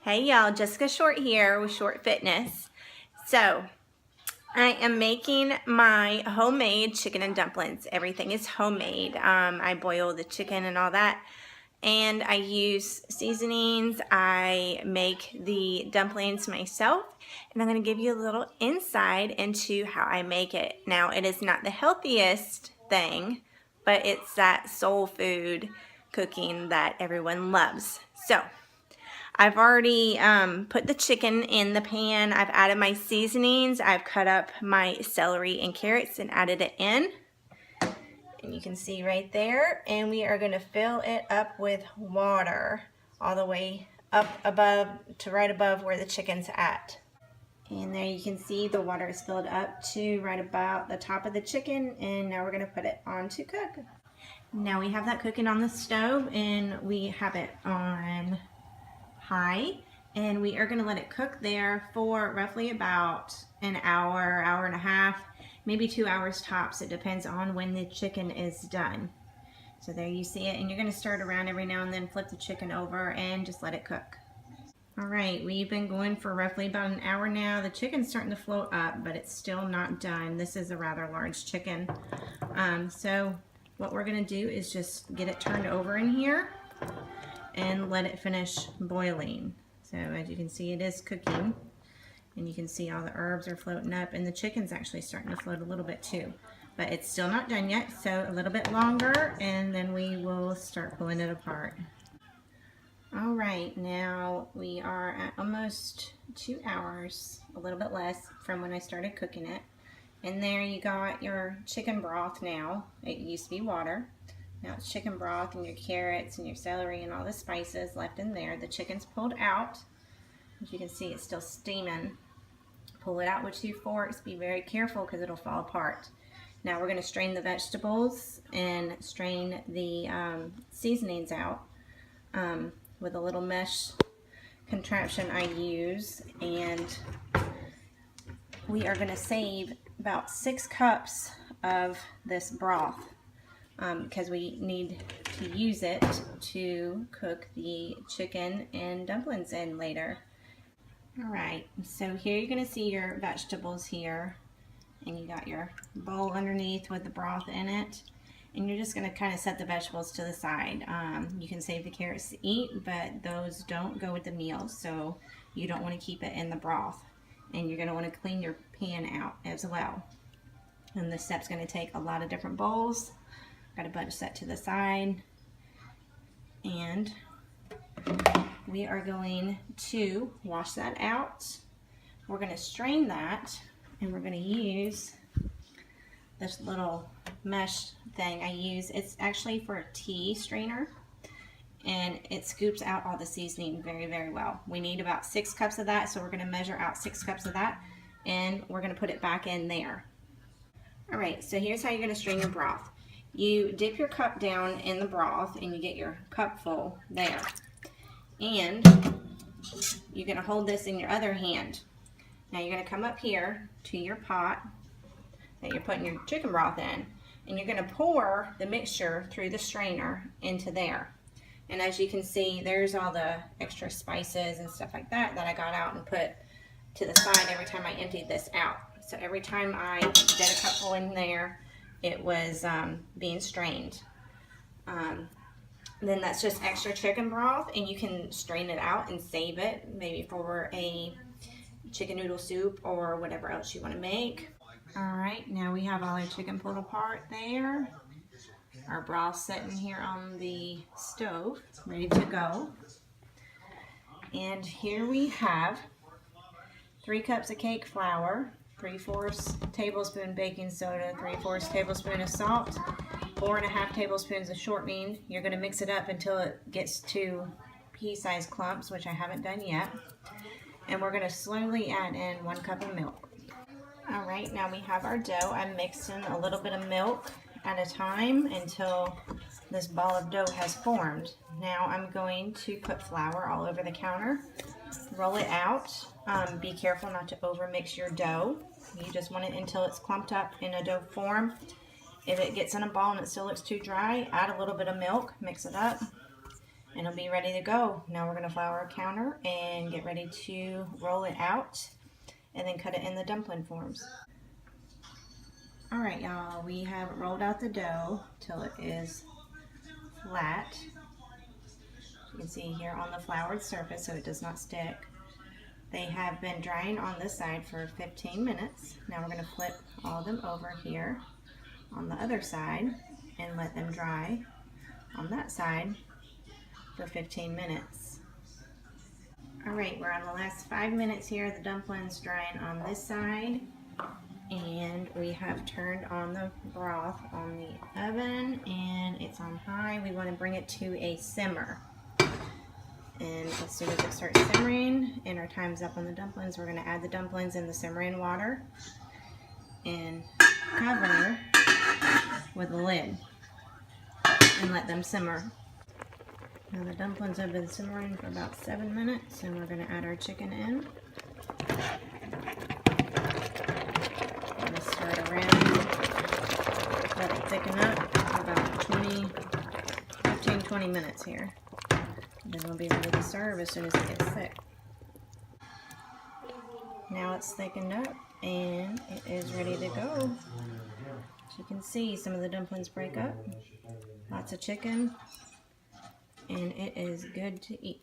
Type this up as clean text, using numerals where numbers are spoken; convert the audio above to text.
Hey y'all, Jessica Short here with Short Fitness. So, I am making my homemade chicken and dumplings. Everything is homemade. I boil the chicken and all that, and I use seasonings. I make the dumplings myself, and I'm going to give you a little insight into how I make it. Now, it is not the healthiest thing, but it's that soul food cooking that everyone loves. So, I've already put the chicken in the pan. I've added my seasonings. I've cut up my celery and carrots and added it in. And you can see right there. And we are going to fill it up with water all the way up above to right above where the chicken's at. And there you can see the water is filled up to right about the top of the chicken. And now we're going to put it on to cook. Now we have that cooking on the stove, and we have it on high, and we are going to let it cook there for roughly about an hour, hour and a half, maybe 2 hours tops. It depends on when the chicken is done. So there you see it, and you're going to stir it around every now and then, flip the chicken over, and just let it cook. Alright, we've been going for roughly about an hour now. The chicken's starting to float up, but it's still not done. This is a rather large chicken. So what we're going to do is just get it turned over in here and let it finish boiling. So as you can see, it is cooking, and you can see all the herbs are floating up, and the chicken's actually starting to float a little bit too, but it's still not done yet. So a little bit longer, and then we will start pulling it apart. All right, now we are at almost 2 hours, a little bit less from when I started cooking it. And there you got your chicken broth now. It used to be water. Now it's chicken broth and your carrots and your celery and all the spices left in there. The chicken's pulled out. As you can see, it's still steaming. Pull it out with 2 forks. Be very careful because it'll fall apart. Now we're going to strain the vegetables and strain the seasonings out with a little mesh contraption I use. And we are going to save about 6 cups of this broth, because we need to use it to cook the chicken and dumplings in later. Alright, so here you're going to see your vegetables here, and you got your bowl underneath with the broth in it, and you're just going to kind of set the vegetables to the side. You can save the carrots to eat, but those don't go with the meal, so you don't want to keep it in the broth. And you're going to want to clean your pan out as well. And this step's going to take a lot of different bowls. Got a bunch set to the side, and we are going to wash that out. We're going to strain that, and we're going to use this little mesh thing I use. It's actually for a tea strainer, and it scoops out all the seasoning very, very well. We need about 6 cups of that, so we're going to measure out 6 cups of that, and we're going to put it back in there. Alright, so here's how you're going to strain your broth. You dip your cup down in the broth, and you get your cup full there. And you're going to hold this in your other hand. Now you're going to come up here to your pot that you're putting your chicken broth in, and you're going to pour the mixture through the strainer into there. And as you can see, there's all the extra spices and stuff like that that I got out and put to the side every time I emptied this out. So every time I did a cupful in there, it was being strained. Then that's just extra chicken broth, and you can strain it out and save it maybe for a chicken noodle soup or whatever else you want to make. Alright, now we have all our chicken pulled apart there. Our broth sitting here on the stove, ready to go. And here we have 3 cups of cake flour, 3/4 tablespoon baking soda, 3/4 tablespoon of salt, 4.5 tablespoons of shortening. You're going to mix it up until it gets to pea-sized clumps, which I haven't done yet. And we're going to slowly add in 1 cup of milk. Alright, now we have our dough. I'm mixing a little bit of milk at a time until this ball of dough has formed. Now I'm going to put flour all over the counter. Roll it out. Be careful not to overmix your dough. You just want it until it's clumped up in a dough form. If it gets in a ball and it still looks too dry, add a little bit of milk, mix it up, and it'll be ready to go. Now we're going to flour our counter and get ready to roll it out and then cut it in the dumpling forms. Alright y'all, we have rolled out the dough till it is flat. You can see here on the floured surface so it does not stick. They have been drying on this side for 15 minutes. Now we're going to flip all of them over here on the other side and let them dry on that side for 15 minutes. Alright, we're on the last 5 minutes here. The dumplings drying on this side. And we have turned on the broth on the oven and it's on high. We want to bring it to a simmer. And as soon as it starts simmering and our time's up on the dumplings, we're going to add the dumplings in the simmering water and cover with a lid and let them simmer. Now the dumplings have been simmering for about 7 minutes and we're going to add our chicken in. I'm going to stir it around, let it thicken up for about 15-20 minutes here. Then we'll be ready to serve as soon as it gets thick. Now it's thickened up and it is ready to go. As you can see, some of the dumplings break up. Lots of chicken, and it is good to eat.